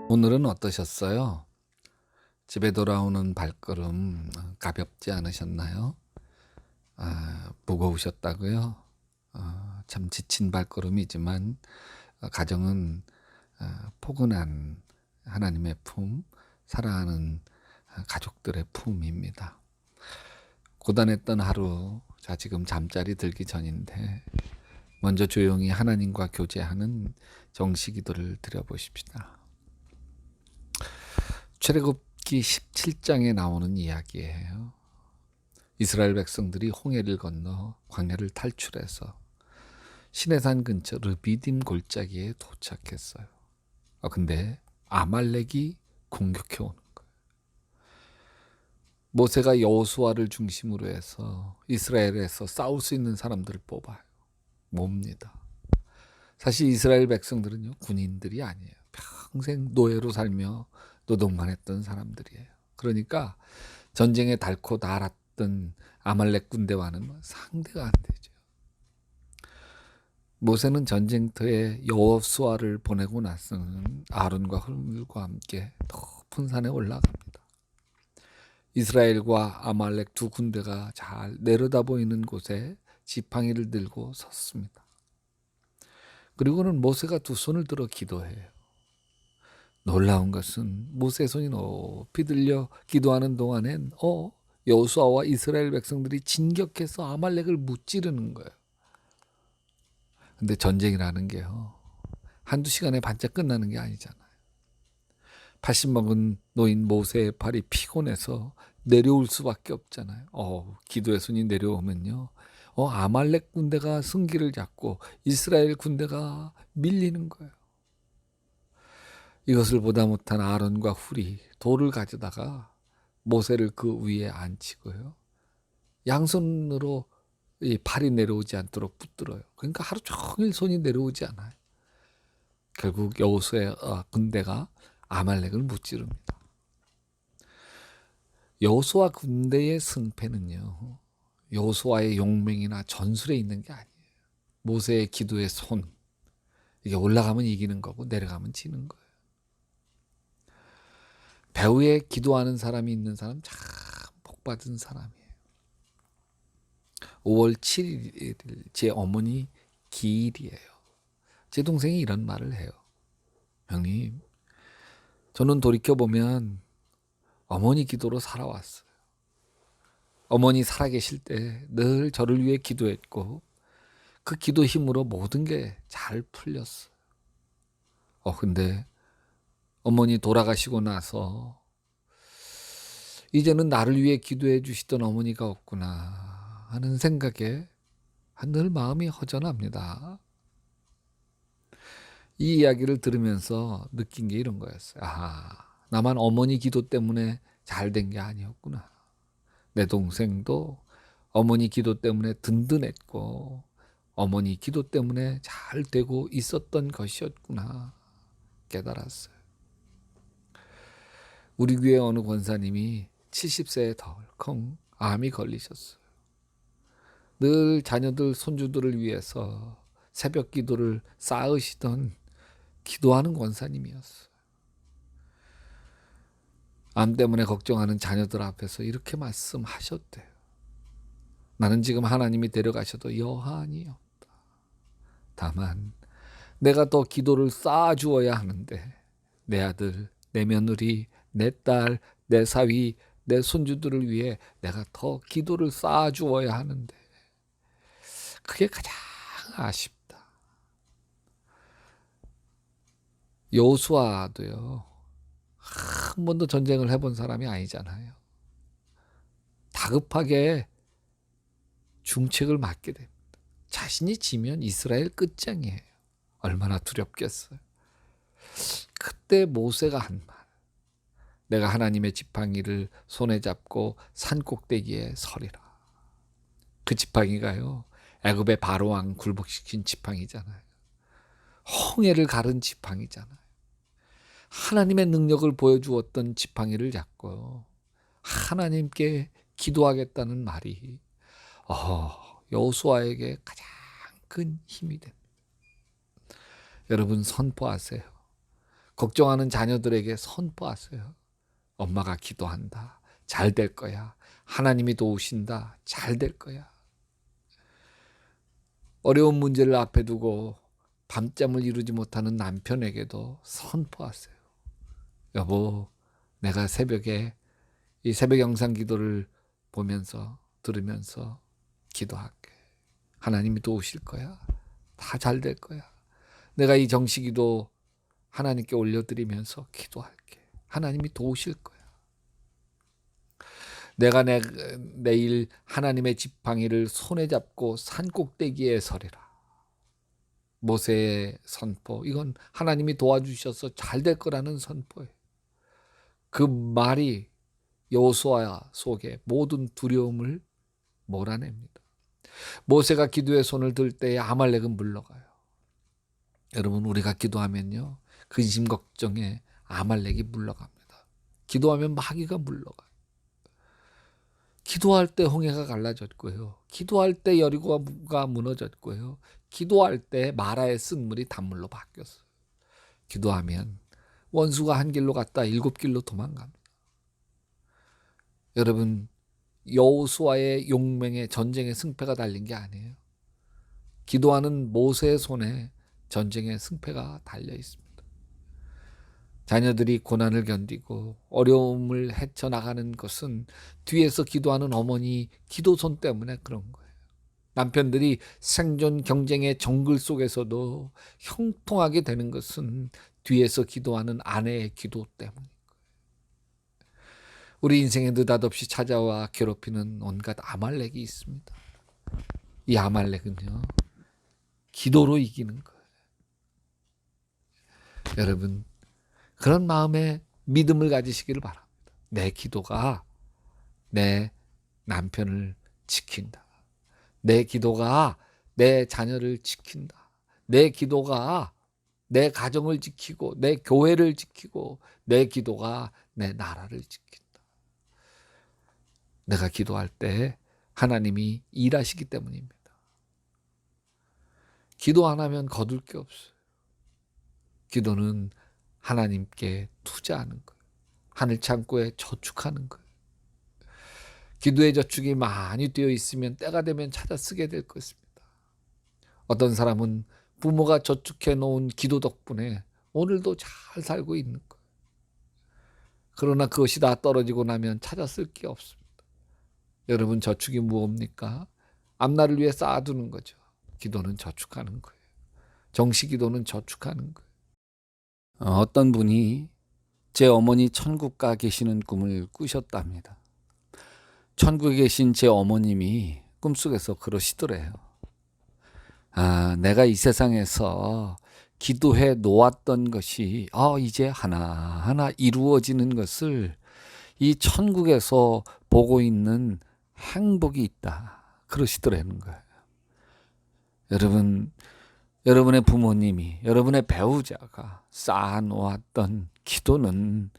오늘은 어떠셨어요? 집에 돌아오는 발걸음 가볍지 않으셨나요? 무거우셨다고요? 참 지친 발걸음이지만 가정은 포근한 하나님의 품, 사랑하는 가족들의 품입니다. 고단했던 하루, 자 지금 잠자리 들기 전인데 먼저 조용히 하나님과 교제하는 정식기도를 드려보십시다. 출애굽기 17장에 나오는 이야기예요. 이스라엘 백성들이 홍해를 건너 광야를 탈출해서 시내산 근처 르비딤 골짜기에 도착했어요. 근데 아말렉이 공격해 오는 거예요. 모세가 여호수아를 중심으로 해서 이스라엘에서 싸울 수 있는 사람들을 뽑아요. 몹니다. 사실 이스라엘 백성들은요, 군인들이 아니에요. 평생 노예로 살며 노동만 했던 사람들이에요. 그러니까 전쟁에 닳고 닳았던 아말렉 군대와는 상대가 안 되죠. 모세는 전쟁터에 여호수아를 보내고 나서는 아론과 훌물과 함께 높은 산에 올라갑니다. 이스라엘과 아말렉 두 군대가 잘 내려다 보이는 곳에 지팡이를 들고 섰습니다. 그리고는 모세가 두 손을 들어 기도해요. 놀라운 것은 모세의 손이 높이 들려 기도하는 동안엔 여호수아와 이스라엘 백성들이 진격해서 아말렉을 무찌르는 거예요. 근데 전쟁이라는 게요, 한두 시간에 반짝 끝나는 게 아니잖아요. 80 먹은 노인 모세의 팔이 피곤해서 내려올 수밖에 없잖아요. 기도의 손이 내려오면요, 아말렉 군대가 승기를 잡고 이스라엘 군대가 밀리는 거예요. 이것을 보다 못한 아론과 훌이 돌을 가져다가 모세를 그 위에 앉히고요, 양손으로 이 팔이 내려오지 않도록 붙들어요. 그러니까 하루 종일 손이 내려오지 않아요. 결국 여호수아의 군대가 아말렉을 무찌릅니다. 여호수아 군대의 승패는요, 여호수아의 용맹이나 전술에 있는 게 아니에요. 모세의 기도의 손, 이게 올라가면 이기는 거고 내려가면 지는 거예요. 배후에 기도하는 사람이 있는 사람 참 복받은 사람이에요. 5월 7일 제 어머니 기일이에요. 제 동생이 이런 말을 해요. 형님, 저는 돌이켜보면 어머니 기도로 살아왔어요. 어머니 살아계실 때 늘 저를 위해 기도했고 그 기도 힘으로 모든 게 잘 풀렸어요. 근데 어머니 돌아가시고 나서 이제는 나를 위해 기도해 주시던 어머니가 없구나 하는 생각에 늘 마음이 허전합니다. 이 이야기를 들으면서 느낀 게 이런 거였어요. 나만 어머니 기도 때문에 잘 된 게 아니었구나. 내 동생도 어머니 기도 때문에 든든했고 어머니 기도 때문에 잘 되고 있었던 것이었구나 깨달았어요. 우리 교회 어느 권사님이 70세에 덜컹 암이 걸리셨어요. 늘 자녀들 손주들을 위해서 새벽 기도를 쌓으시던 기도하는 권사님이었어요. 암 때문에 걱정하는 자녀들 앞에서 이렇게 말씀하셨대요. 나는 지금 하나님이 데려가셔도 여한이 없다. 다만 내가 더 기도를 쌓아주어야 하는데 내 아들, 내 며느리, 내 딸, 내 사위, 내 손주들을 위해 내가 더 기도를 쌓아주어야 하는데 그게 가장 아쉽다. 여호수아도요, 한 번도 전쟁을 해본 사람이 아니잖아요. 다급하게 중책을 맡게 됩니다. 자신이 지면 이스라엘 끝장이에요. 얼마나 두렵겠어요. 그때 모세가 한 말, 내가 하나님의 지팡이를 손에 잡고 산 꼭대기에 서리라. 그 지팡이가요, 애굽의 바로왕 굴복시킨 지팡이잖아요. 홍해를 가른 지팡이잖아요. 하나님의 능력을 보여주었던 지팡이를 잡고 하나님께 기도하겠다는 말이 여호수아에게 가장 큰 힘이 됩니다. 여러분 선포하세요. 걱정하는 자녀들에게 선포하세요. 엄마가 기도한다. 잘 될 거야. 하나님이 도우신다. 잘 될 거야. 어려운 문제를 앞에 두고 밤잠을 이루지 못하는 남편에게도 선포하세요. 여보, 내가 새벽에 이 새벽 영상 기도를 보면서 들으면서 기도할게. 하나님이 도우실 거야. 다 잘 될 거야. 내가 이 정식기도 하나님께 올려드리면서 기도할게. 하나님이 도우실 거야. 내가 내일 하나님의 지팡이를 손에 잡고 산 꼭대기에 서리라. 모세의 선포, 이건 하나님이 도와주셔서 잘 될 거라는 선포예요. 그 말이 여호수아 속에 모든 두려움을 몰아냅니다. 모세가 기도의 손을 들 때에 아말렉은 물러가요. 여러분, 우리가 기도하면요, 근심 걱정에 아말렉이 물러갑니다. 기도하면 마귀가 물러가요. 기도할 때 홍해가 갈라졌고요. 기도할 때 여리고가 무너졌고요. 기도할 때 마라의 쓴물이 단물로 바뀌었어요. 기도하면 원수가 한 길로 갔다 7길로 도망갑니다. 여러분, 여호수아의 용맹에 전쟁의 승패가 달린 게 아니에요. 기도하는 모세의 손에 전쟁의 승패가 달려 있습니다. 자녀들이 고난을 견디고 어려움을 헤쳐나가는 것은 뒤에서 기도하는 어머니 기도손 때문에 그런 거예요. 남편들이 생존 경쟁의 정글 속에서도 형통하게 되는 것은 뒤에서 기도하는 아내의 기도 때문인 거예요. 우리 인생에 느닷없이 찾아와 괴롭히는 온갖 아말렉이 있습니다. 이 아말렉은요, 기도로 이기는 거예요. 여러분, 그런 마음에 믿음을 가지시기를 바랍니다. 내 기도가 내 남편을 지킨다. 내 기도가 내 자녀를 지킨다. 내 기도가 내 가정을 지키고 내 교회를 지키고 내 기도가 내 나라를 지킨다. 내가 기도할 때 하나님이 일하시기 때문입니다. 기도 안 하면 거둘 게 없어요. 기도는 하나님께 투자하는 거예요. 하늘 창고에 저축하는 거예요. 기도의 저축이 많이 되어 있으면 때가 되면 찾아 쓰게 될 것입니다. 어떤 사람은 부모가 저축해 놓은 기도 덕분에 오늘도 잘 살고 있는 거예요. 그러나 그것이 다 떨어지고 나면 찾아 쓸 게 없습니다. 여러분, 저축이 무엇입니까? 앞날을 위해 쌓아두는 거죠. 기도는 저축하는 거예요. 정식 기도는 저축하는 거예요. 어떤 분이 제 어머니 천국 가 계시는 꿈을 꾸셨답니다. 천국에 계신 제 어머님이 꿈속에서 그러시더래요. 내가 이 세상에서 기도해 놓았던 것이 이제 하나하나 이루어지는 것을 이 천국에서 보고 있는 행복이 있다. 그러시더라는 거예요. 여러분, 여러분의 부모님이, 여러분의 배우자가 쌓아놓았던 기도는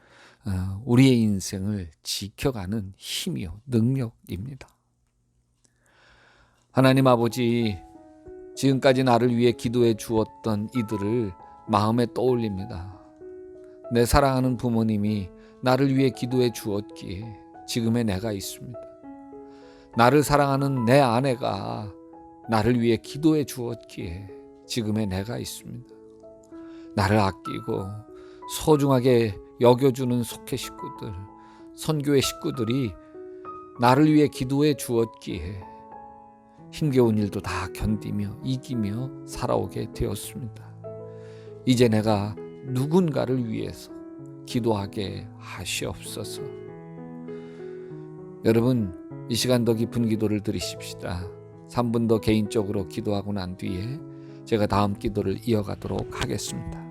우리의 인생을 지켜가는 힘이요, 능력입니다. 하나님 아버지, 지금까지 나를 위해 기도해 주었던 이들을 마음에 떠올립니다. 내 사랑하는 부모님이 나를 위해 기도해 주었기에 지금의 내가 있습니다. 나를 사랑하는 내 아내가 나를 위해 기도해 주었기에 지금의 내가 있습니다. 나를 아끼고 소중하게 여겨주는 속회 식구들, 선교회 식구들이 나를 위해 기도해 주었기에 힘겨운 일도 다 견디며 이기며 살아오게 되었습니다. 이제 내가 누군가를 위해서 기도하게 하시옵소서. 여러분, 이 시간 더 깊은 기도를 드리십시다. 3분 더 개인적으로 기도하고 난 뒤에 제가 다음 기도를 이어가도록 하겠습니다.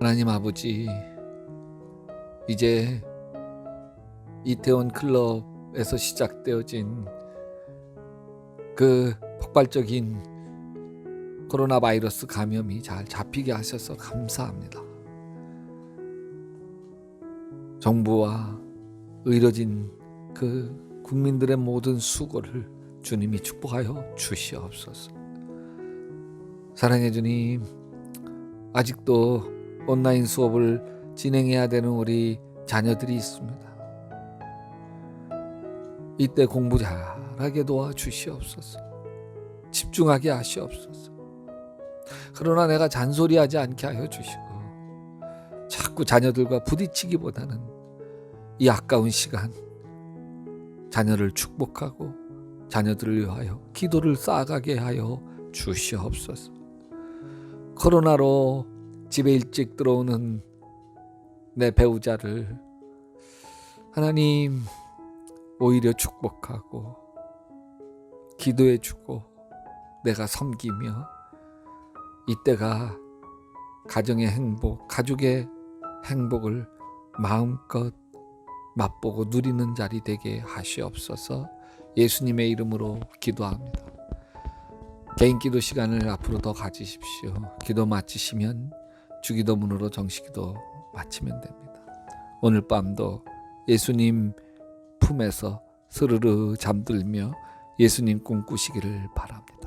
하나님 아버지, 이제 이태원 클럽에서 시작되어진 그 폭발적인 코로나 바이러스 감염이 잘 잡히게 하셔서 감사합니다. 정부와 의료진 그 국민들의 모든 수고를 주님이 축복하여 주시옵소서. 사랑해 주님, 아직도 온라인 수업을 진행해야 되는 우리 자녀들이 있습니다. 이때 공부 잘하게 도와주시옵소서. 집중하게 하시옵소서. 그러나 내가 잔소리하지 않게 하여 주시고 자꾸 자녀들과 부딪히기보다는 이 아까운 시간 자녀를 축복하고 자녀들을 위하여 기도를 쌓아가게 하여 주시옵소서. 코로나로 집에 일찍 들어오는 내 배우자를 하나님 오히려 축복하고 기도해주고 내가 섬기며 이때가 가정의 행복, 가족의 행복을 마음껏 맛보고 누리는 자리 되게 하시옵소서. 예수님의 이름으로 기도합니다. 개인 기도 시간을 앞으로 더 가지십시오. 기도 마치시면 주기도문으로 정식기도 마치면 됩니다. 오늘 밤도 예수님 품에서 스르르 잠들며 예수님 꿈꾸시기를 바랍니다.